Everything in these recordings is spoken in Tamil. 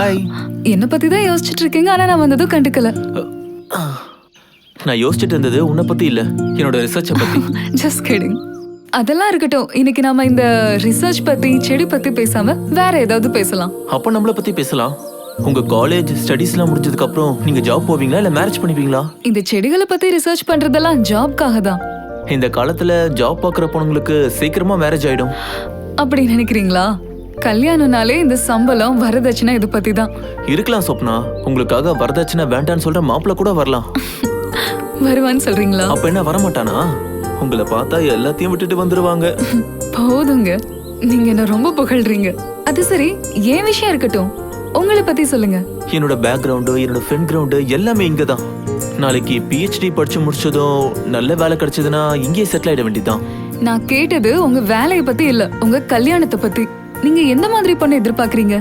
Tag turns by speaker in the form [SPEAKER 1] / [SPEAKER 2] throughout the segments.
[SPEAKER 1] ஹாய்.
[SPEAKER 2] என்ன பத்தி தான் யோசிச்சுட்டு இருக்கீங்க, ஆனா நான் வந்ததும் கண்டுக்கல.
[SPEAKER 1] நான் யோசிச்சுட்டு இருந்தது உன்னை பத்தி இல்ல, என்னோட ரிசர்ச்சை பத்தி.
[SPEAKER 2] Just kidding. அதெல்லாம் இருக்கட்டும். இன்னைக்கு நாம இந்த ரிசர்ச் பத்தி, செடி பத்தி பேசாம வேற ஏதாவது பேசலாம்.
[SPEAKER 1] அப்ப நம்மள பத்தி பேசலாம். உங்க காலேஜ் ஸ்டடீஸ்லாம் முடிஞ்சதுக்கு அப்புறம் நீங்க ஜாப் போவீங்களா இல்ல மேரேஜ் பண்ணிப்பீங்களா?
[SPEAKER 2] இந்த செடிகளை பத்தி ரிசர்ச் பண்றதெல்லாம் ஜாப்காக தான்.
[SPEAKER 1] இந்த காலத்துல ஜாப் பாக்குற பொண்ணுங்களுக்கு சீக்கிரமா மேரேஜ் ஆயிடும்.
[SPEAKER 2] அப்படி நினைக்கிறீங்களா? கல்யாணம்னாலே இந்த சம்பளம், வரதட்சணை இது பத்தி தான்.
[SPEAKER 1] இருக்கலாம் சொப்னா, உங்களுக்காக வரதட்சணை வேண்டான்னு சொல்ற மாப்பிள்ள கூட வரலாம்.
[SPEAKER 2] வருவான்னு சொல்றீங்களா?
[SPEAKER 1] அப்ப என்ன வரமாட்டானா? உங்களை பார்த்தா எல்லாத்தையும் விட்டுட்டு வந்துருவாங்க.
[SPEAKER 2] போதுங்க, நீங்க என்ன ரொம்ப புகழ்றீங்க. அது சரி, ஏன் விஷயம் இருக்கட்டும், உங்களை பத்தி சொல்லுங்க.
[SPEAKER 1] என்னோட பேக்ரவுண்டு, என்னோட ஃப்ரெண்ட் கிரவுண்டு எல்லாமே இங்க தான். நாளைக்கு PhD படிச்சு முடிச்சதும் நல்ல வேலை கிடைச்சதுன்னா இங்கேயே செட்டில் ஆயிட வேண்டியதுதான்.
[SPEAKER 2] நான் கேட்டது உங்க வேலையை பத்தி இல்ல, உங்க கல்யாணத்தை பத்தி. நீங்க எந்த மாதிரி பொண்ணை எதிர்பார்க்கறீங்க?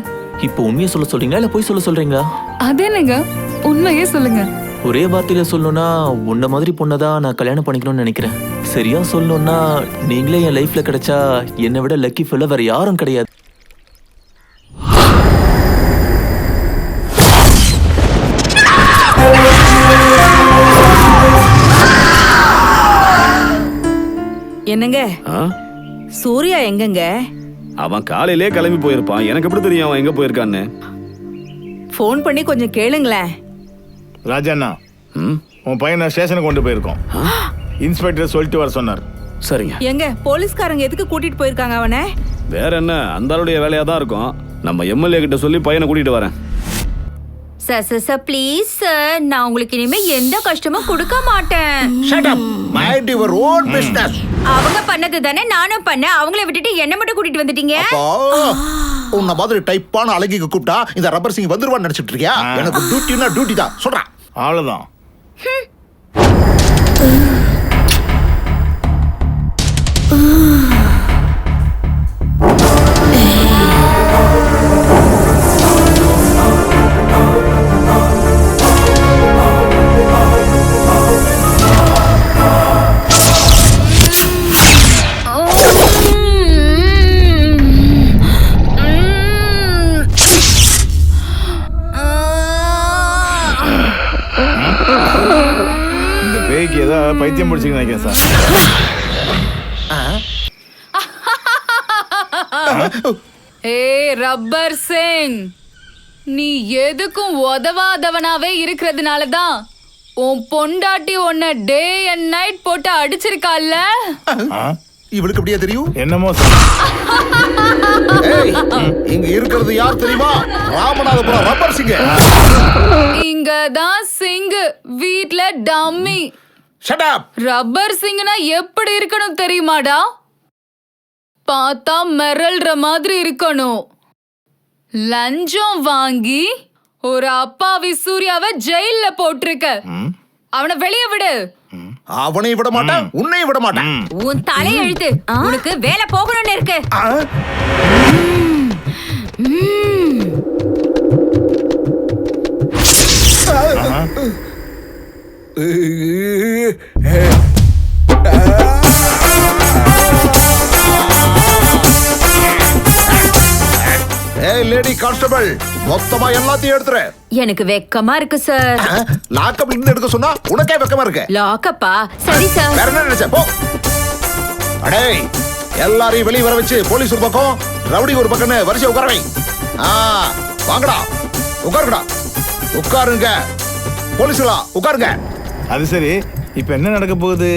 [SPEAKER 1] இப்போ உண்மையை சொல்ல சொல்றீங்களா இல்ல போய் சொல்ல சொல்றீங்களா?
[SPEAKER 2] அதே நீங்க உண்மையே சொல்லுங்க.
[SPEAKER 1] ஒரே வார்த்தையில சொல்லணும்னா உன்ன மாதிரி பொண்ணதான் நான் கல்யாணம் பண்ணிக்கணும்னு நினைக்கிறேன். சரியா சொல்லணும்னா நீங்களே என் லைஃப்ல கிடைச்சா என்னை விட லக்கி ஃபெல்லோ வேற யாரும் கிடையாது.
[SPEAKER 3] என்னங்க சூர்யா எங்கங்க?
[SPEAKER 4] அவன் காலையிலே கிளம்பி போயிருப்பான். எனக்கு எப்படி தெரியும் அவன் எங்க போயிருக்கான்னு?
[SPEAKER 3] ஃபோன் பண்ணி கொஞ்சம் கேளுங்களேன்.
[SPEAKER 5] ராஜண்ணா, உன் பையனை ஸ்டேஷனுக்கு கொண்டு போயிருக்கோம். இன்ஸ்பெக்டர் சொல்லிட்டு வர சொன்னார்.
[SPEAKER 4] சரிங்க.
[SPEAKER 3] எங்க போலீஸ்காரங்க எதுக்கு கூட்டிட்டு போயிருக்காங்க அவனை?
[SPEAKER 4] வேற என்ன, அந்த ஆளுடைய வேலையா தான் இருக்கும். நம்ம MLA கிட்ட சொல்லி பையனை கூட்டிட்டு வரேன்.
[SPEAKER 6] சார் ப்ளீஸ் சார், நான் உங்களுக்கு இனிமே எந்த கஷ்டமும் கொடுக்க மாட்டேன்.
[SPEAKER 7] Shut up. Mind your own business.
[SPEAKER 6] அவங்க பண்ணது தானே நானும் பண்ணேன். அவங்கள விட்டுட்டு என்ன மட்டும் கூட்டிட்டு வந்துட்டீங்க.
[SPEAKER 7] உன்ன மாதிரி டைப்பான அழகிக்கு கூப்பிட்டா இந்த ரப்பர் சிங் வந்துருவான்னு நினைச்சிட்டு இருக்கியா? எனக்கு டியூட்டினா டியூட்டி தான் சொல்றேன்.
[SPEAKER 5] அவ்வளவுதான். இந்த பேய்க்கு ஏதோ பைத்தியம் பிடிச்சிங்க நினைக்கிறேன் சார்.
[SPEAKER 2] ஏய் ரப்பர் சிங், நீ எதுக்கும் உதவாதவனாவே இருக்கிறதுனால தான் உன் பொண்டாட்டி உன்னை டே அண்ட் நைட் போட்டு அடிச்சிருக்கால.
[SPEAKER 7] இவளுக்கு அப்படியே தெரியும்.
[SPEAKER 5] என்னமோ
[SPEAKER 7] இங்க இருக்கிறது யார் தெரியுமா? ராமநாதபுரம் ரப்பர் சிங்.
[SPEAKER 2] இங்கதான் சிங், வீட்ல டம்மி.
[SPEAKER 7] Shut up.
[SPEAKER 2] ரப்பர் சிங்னா எப்படி இருக்கணும் தெரியுமாடா? பார்த்தா மிரள்ற மாதிரி இருக்கணும். லஞ்சம் வாங்கி ஒரு அப்பாவி சூர்யாவை ஜெயில்ல போட்டிருக்க. அவனை வெளியே விடு.
[SPEAKER 7] அவனை விட மாட்டான், உன்னை விட மாட்டான்.
[SPEAKER 6] உன் தலை எழுத்து, உனக்கு வேலை போகணும்னு இருக்கு.
[SPEAKER 7] ஏய் லேடி கான்ஸ்டபிள், மொத்தமா எல்லாத்தையும் எடுத்துரு.
[SPEAKER 6] எனக்கு வெக்கமா இருக்கு சார்.
[SPEAKER 7] லாக்கப்ல இருந்து எடுக்க சொன்னா உனக்கே வெக்கமா இருக்கு.
[SPEAKER 6] லாக்கப்பா? சரி சார்.
[SPEAKER 7] வேற என்ன நினைச்ச? போ. அடே, எல்லாரையும் வெளிய வர வச்சு போலீஸ் ஒரு பக்கம், ரவுடி ஒரு பக்கம்னு வரிசை உட்காரவை. வாங்கடா, உட்காருங்கடா, உட்காருங்க. போலீஸ்களா உட்காருங்க.
[SPEAKER 5] அது சரி, இப்ப என்ன நடக்க போகுது?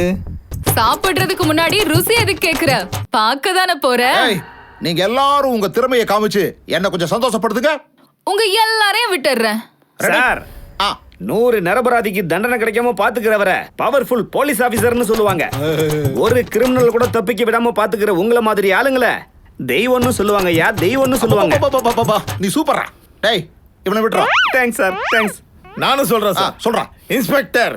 [SPEAKER 2] சாப்பிடுறதுக்கு முன்னாடி ருசி எதுக்கு கேக்குற? பார்க்க தானே போற.
[SPEAKER 7] நீங்க எல்லாரும் உங்க திறமையை காமிச்சு என்ன கொஞ்சம் சந்தோஷப்படுத்துங்க.
[SPEAKER 2] உங்க எல்லாரையும் விட்டுறேன்
[SPEAKER 4] சார். 100 நிரபராதிக்கு தண்டனை கிடைக்காம பாத்துக்கிறவர பவர்ஃபுல் போலீஸ் ஆபீசர்னு சொல்லுவாங்க. ஒரு கிரிமினல் கூட தப்பிக்க விடாம பாத்துக்கிற உங்கள மாதிரி ஆளுங்கள தெய்வம்னு சொல்லுவாங்க. யா தெய்வம்னு சொல்லுவாங்க.
[SPEAKER 7] நீ சூப்பரா. டேய், இவனை விட்டுறா.
[SPEAKER 4] Thanks sir, thanks.
[SPEAKER 5] நானும் சொல்றேன் சார்.
[SPEAKER 7] சொல்றேன்.
[SPEAKER 5] இன்ஸ்பெக்டர்,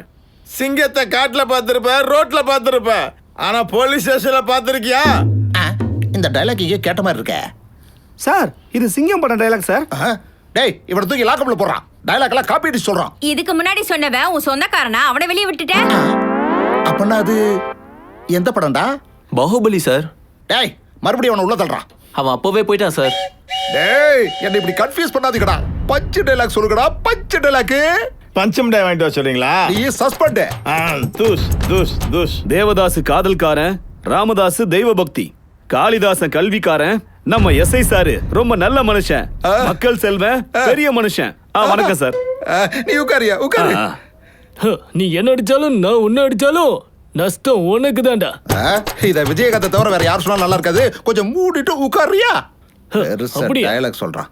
[SPEAKER 5] சிங்கத்தை காட்டுல பாத்திருப்ப, ரோட்ல பாத்திருப்ப, ஆனா போலீஸ் ஸ்டேஷன்ல பாத்திருக்கியா?
[SPEAKER 7] இந்த டைலாக் இங்கே கேட்ட மாதிரி இருக்க
[SPEAKER 4] சார். இது சிங்கம் படம் டைலாக் சார்.
[SPEAKER 7] டேய், இவனை தூக்கி லாக்கப்ல போடுறான். டைலாக் எல்லாம் காப்பி அடிச்சு சொல்றான்.
[SPEAKER 6] இதுக்கு முன்னாடி சொன்னவன் உன் சொந்தக்காரனா? அவனை வெளியே விட்டுட்ட.
[SPEAKER 7] அப்பனா அது எந்த படம்டா?
[SPEAKER 1] பாகுபலி சார்.
[SPEAKER 7] டேய், மறுபடியும் அவனை உள்ள தள்ளுறான்.
[SPEAKER 1] அவன் அப்பவே போயிட்டான் சார்.
[SPEAKER 7] டேய், என்ன இப்படி கன்ஃபியூஸ் பண்ணாதீங்கடா. பஞ்சு டைலாக் சொல்லுங்கடா, பஞ்சு டைலாக்.
[SPEAKER 5] பஞ்சம் டே வாங்கிட்டு வர சொல்றீங்களா?
[SPEAKER 7] நீ சஸ்பெண்ட்.
[SPEAKER 5] தூஷ் தூஷ் தூஷ்.
[SPEAKER 4] தேவதாசு காதல்காரன், ராமதாஸ் தெய்வ பக்தி, காளிதாசன் கல்விக்காரன், நம்ம எஸ்ஐ சாரு ரொம்ப நல்ல மனுஷன், மக்கள் செல்வன் பெரிய மனுஷன். வணக்கம் சார்.
[SPEAKER 7] நீ உட்காரியா, உட்காரு.
[SPEAKER 8] நீ என்ன அடிச்சாலும் நான் உன்ன அடிச்சாலும் நஷ்டம் உனக்கு தான்டா.
[SPEAKER 7] இத விஜயகாந்தை தவிர வேற யார் சொன்னாலும் நல்லா இருக்காது. கொஞ்சம் மூடிட்டு உட்காரியா.
[SPEAKER 8] அப்படியா?
[SPEAKER 7] டைலாக் சொல்றான்.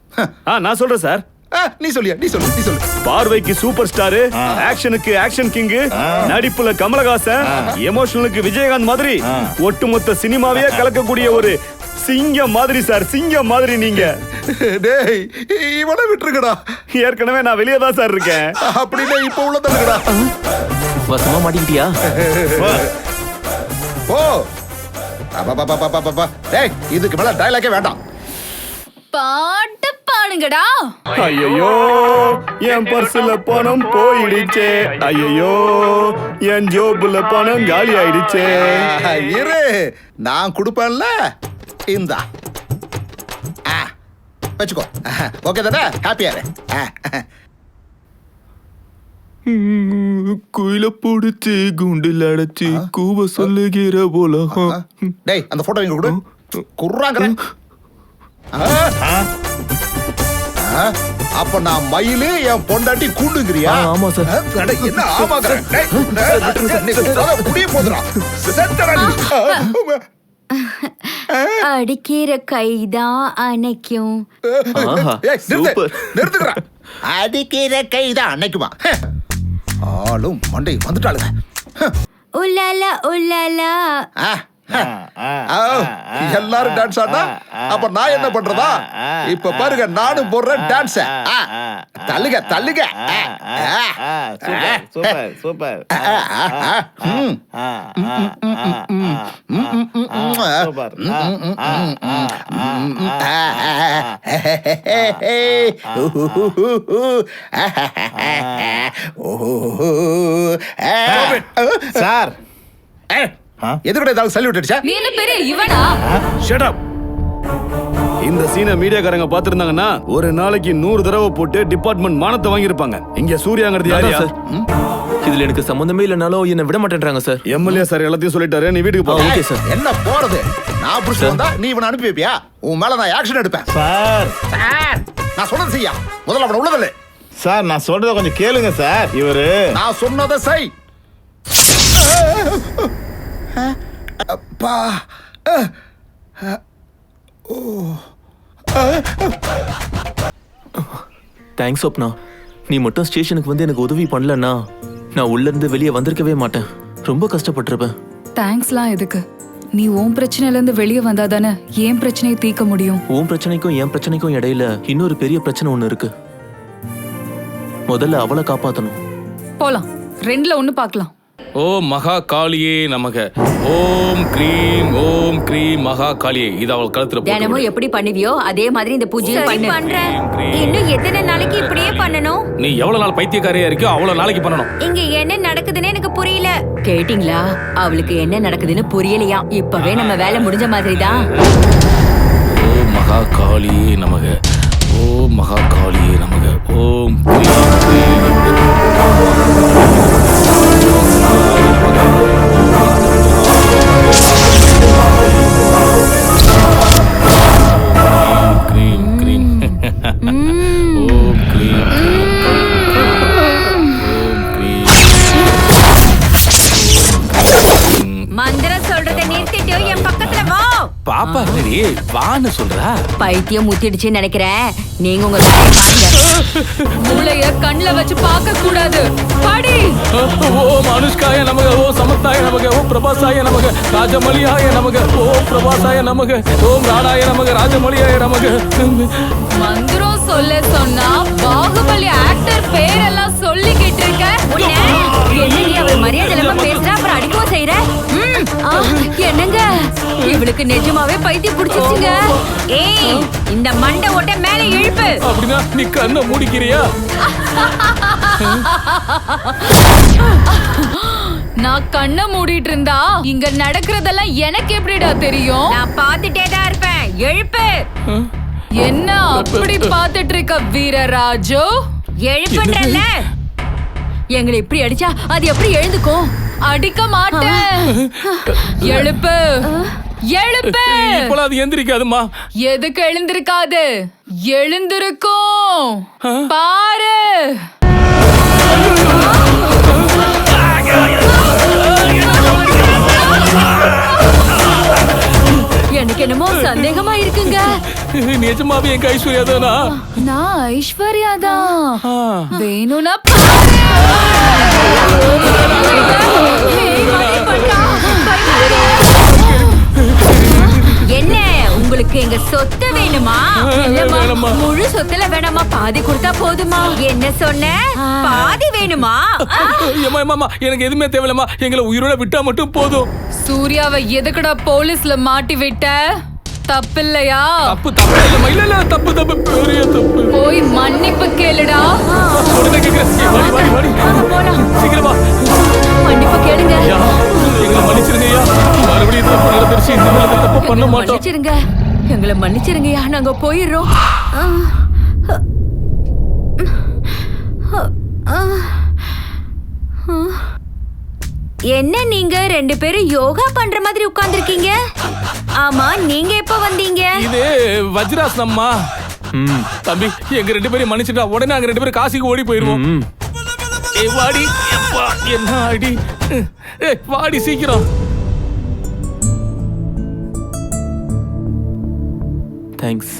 [SPEAKER 4] நான் சொல்றேன் சார்.
[SPEAKER 7] நீ சொல்லியா, நீ சொல்லு.
[SPEAKER 4] பார்வைக்கு சூப்பர் ஸ்டார், ஆக்ஷனுக்கு ஆக்ஷன் கிங், நடிப்புல கமலஹாசன், எமோஷனலுக்கு விஜயகாந்த் மாதிரி ஒட்டுமொத்த சினிமாவே கலக்கக்கூடிய ஒரு சிங்கம் மாதிரி சார். சிங்கம் மாதிரி நீங்க.
[SPEAKER 7] டேய், இவனை விட்டுருக்கடா.
[SPEAKER 4] ஏற்கனவே நான் வெளியே தான் சார் இருக்கேன்.
[SPEAKER 7] அப்படின்னா இப்ப உள்ள தள்ளுங்கடா.
[SPEAKER 1] வசமா மாட்டிக்கிட்டியா?
[SPEAKER 7] ஓ டேய், இதுக்கு மேல டைலாக்கே வேண்டாம்.
[SPEAKER 2] பாட்டு பாடுங்கடா.
[SPEAKER 4] ஐயோ, என் பர்சுல பணம் போயிடுச்சே. ஐயோ, என் ஜோபுல பணம் காலி ஆயிடுச்சே.
[SPEAKER 7] இரு, நான் கொடுப்பேன்ல. இந்தா வச்சுக்கோ. ஓகே தானே? ஹாப்பியா இரு.
[SPEAKER 1] குயில புடிச்சு குண்டில் அடைச்சு கூவ சொல்லுகிற போல.
[SPEAKER 7] டேய், அந்த போட்டோ இங்க கொடு. குர்றாங்கற. அப்ப நான் மயிலு, என் பொண்டாட்டி கூண்டுங்கிறியா?
[SPEAKER 1] ஆமா சார்.
[SPEAKER 7] என்ன ஆமாங்கற? முடிய போதுடா.
[SPEAKER 6] அடிக்கிற கைதான் அணைக்கும்.
[SPEAKER 7] நிறுத்துக்கிறா. அடிக்கிற கைதான் அன்னைக்குமா? ஆளும் மண்டை வந்துட்டாளுங்க.
[SPEAKER 6] உல்லாலா உல்லாலா.
[SPEAKER 7] எல்லாரும் டான்ஸ் ஆடா, அப்ப நான் என்ன பண்றதா? இப்ப பாருங்க, நானும் போடுறேன் டான்ஸ். தள்ளுங்க தள்ளுங்க.
[SPEAKER 5] Super super. சார்,
[SPEAKER 7] எதுக்கிட்ட ஏதாவது சல்யூட் அடிச்சா?
[SPEAKER 2] நீ என்ன பெரிய இவனா?
[SPEAKER 4] Shut up. இந்த சீனை மீடியாக்காரங்க பாத்துருந்தாங்கன்னா ஒரு நாளைக்கு 100 தடவை போட்டு டிபார்ட்மெண்ட் மானத்தை வாங்கியிருப்பாங்க. இங்க சூர்யாங்கிறது யாரு
[SPEAKER 1] சார்? இதுல எனக்கு சம்பந்தமே இல்லைனாலும் என்ன விட மாட்டேன்றாங்க சார்.
[SPEAKER 4] எம்எல்ஏ சார் எல்லாத்தையும் சொல்லிட்டாரு. நீ வீட்டுக்கு போ.
[SPEAKER 1] Okay sir.
[SPEAKER 7] என்ன போறது? நான் புடிச்சு வந்தா நீ இவனை அனுப்பி வைப்பியா? உன் மேல நான் ஆக்ஷன் எடுப்பேன்.
[SPEAKER 5] சார்
[SPEAKER 7] நான் சொன்னது செய்யா. முதல்ல அவனை உள்ளதில்லை.
[SPEAKER 5] சார், நான் சொல்றத கொஞ்சம் கேளுங்க சார். இவரு
[SPEAKER 7] நான் சொன்னதை செய். அப்பா.
[SPEAKER 1] தேங்க்ஸ் சொப்னா. நீ மட்டும் ஸ்டேஷனுக்கு வந்து எனக்கு உதவி பண்ணலன்னா நான் உள்ள இருந்து வெளியே வந்திருக்கவே மாட்டேன். ரொம்ப கஷ்டப்பட்டிருப்பேன்.
[SPEAKER 2] தேங்க்ஸ்லாம் எதுக்கு? நீ உன் பிரச்சனையில இருந்து வெளியே வந்தாதானே என் பிரச்சனையை தீர்க்க முடியும்.
[SPEAKER 1] உன் பிரச்சனைக்கும் என் பிரச்சனைக்கும் இடையில இன்னொரு பெரிய பிரச்சனை ஒண்ணு இருக்கு. முதல்ல அவளை காப்பாத்தணும்.
[SPEAKER 2] போலாம், ரெண்டுல ஒண்ணு பார்க்கலாம்.
[SPEAKER 8] ஓம் மகா காளியே நமக. ஓம் க்ரீம் மகா காளியே. இது அவள் கழுத்துல
[SPEAKER 6] தினமும் எப்படி பண்ணுவியோ அதே மாதிரி இந்த பூஜையை பண்ணு. பண்றேன். இன்னும் எத்தனை நாளைக்கு இப்படியே பண்ணணும்?
[SPEAKER 8] நீ எவ்வளவு நாள் பைத்தியக்காரியா இருக்கியோ அவ்வளவு நாளைக்கு பண்ணணும்.
[SPEAKER 6] இங்க என்ன நடக்குதுன்னு எனக்கு புரியல. கேட்டிங்களா? அவளுக்கு என்ன நடக்குதுன்னு புரியலையா? இப்பவே நம்ம வேலை முடிஞ்ச மாதிரி தான்.
[SPEAKER 8] ஓம் மகா காளியே நமக. ஓம் மகா காளியே நமக. ஓம் க்ரீம் க்ரீம். ஓம் க்ரீம்.
[SPEAKER 6] மந்திரம் சொல்றதை நிறுத்திட்டு என் பக்கத்துல வா.
[SPEAKER 8] பாப்பா என்னடி வான்னு சொல்றா?
[SPEAKER 6] பைத்தியம் முத்திடுச்சு நினைக்கிறேன். நீங்க உங்க வேலையை பாருங்க.
[SPEAKER 2] மூளைய கண்ணுல வச்சு பார்க்க கூடாது. பாடி.
[SPEAKER 8] ஓம் அனுஷ்காய நமக. ஓம் சமத்தாய நமக. ஓம் பிரபாசாய நமக. ராஜமலியாய நமக. ஓம் பிரபாசாய நமக. ஓம் ராணாய நமக. ராஜமலியாய நமக.
[SPEAKER 2] மந்திரம் சொல்ல சொன்னா பாகுபலி ஆக்டர் பேரெல்லாம் சொல்லிக்கிட்டு இருக்க.
[SPEAKER 6] என்னங்க அவர் மரியாதை இல்லாம பேசுறா, அப்புறம் அடிக்கவும் செய்யற. என்னங்க இவளுக்கு நிஜமாவே பைத்தியம் பிடிச்சிருச்சுங்க. ஏய், இந்த மண்டை ஓட்ட மேல இழுப்பு.
[SPEAKER 8] அப்படின்னா நீ கண்ணை மூடிக்கிறியா?
[SPEAKER 2] நான் கண்ணை மூடிட்டு இருந்தா இங்க நடக்கிறதெல்லாம் எனக்கு எப்படிடா தெரியும்?
[SPEAKER 6] நான் பார்த்துட்டே தான் இருப்பேன். எழுப்பு.
[SPEAKER 2] என்ன அப்படி பாத்துட்டு இருக்க வீரராஜு?
[SPEAKER 6] எழுப்புன்றல்ல எங்களை இப்படி அடிச்சா அது எப்படி எழுந்துக்கும்?
[SPEAKER 2] அடிக்க மாட்டேன். எழுப்பு எழுப்பு.
[SPEAKER 8] இப்போலாம் அது எந்திரிக்காதுமா.
[SPEAKER 2] எதுக்கு எழுந்திருக்காது? எழுந்திருக்கும் பாரு.
[SPEAKER 6] எனக்கு என்னமோ சந்தேகமா இருக்குங்க.
[SPEAKER 8] நிஜமாவே எங்க ஐஸ்வர்யா தானா?
[SPEAKER 2] நான் ஐஸ்வர்யா தான். வேணும்னா
[SPEAKER 6] என்ன உங்களுக்கு எங்க சொத்து வேணுமா? இல்லம்மா,
[SPEAKER 8] வேணாம்மா.
[SPEAKER 6] முழு சொத்துல வேணாமா, பாதி கொடுத்தா போதுமா? என்ன சொன்ன? பாதி வேணுமா?
[SPEAKER 8] ஏம்மா, ஏம்மா, எனக்கு எதுவுமே தேவையில்லம்மா. எங்களை உயிரோட விட்டா மட்டும் போதும்.
[SPEAKER 2] சூர்யாவை எதுக்குடா போலீஸ்ல மாட்டி விட்ட? தப்பில்லையா?
[SPEAKER 8] தப்பு தப்பு இல்லம்மா. இல்ல இல்ல, தப்பு தப்பு, பெரிய தப்பு.
[SPEAKER 2] போய் மன்னிப்பு கேளுடா.
[SPEAKER 8] உடனே கேக்குறேன். ஏய், வாடி, வாடி, வாடி. சீக்கிரமா
[SPEAKER 6] மன்னிப்பு கேளுங்க.
[SPEAKER 8] ஐயா, எங்களை மன்னிச்சிருங்க ஐயா. மறுபடியும் தப்பு நடந்துருச்சு. இந்த மாதிரி தப்பு பண்ண
[SPEAKER 6] எங்களை
[SPEAKER 8] மாட்டோம்.
[SPEAKER 6] மன்னிச்சிருங்க. எங்களை மன்னிச்சிருங்கய்யா, நாங்க போயிடுறோம். என்ன நீங்க ரெண்டு பேரும் யோகா பண்ற மாதிரி உட்கார்ந்திருக்கீங்க? ஆமா, நீங்க எப்ப வந்தீங்க?
[SPEAKER 8] இது வஜ்ராசனம்மா. தம்பி, எங்க ரெண்டு பேரும் மன்னிச்சுட்டா உடனே நாங்க ரெண்டு பேரும் காசிக்கு ஓடி போயிருவோம். ஏய், வாடி. எப்பா, என்ன அடி. ஏய், வாடி சீக்கிரம்.
[SPEAKER 1] தேங்க்ஸ்.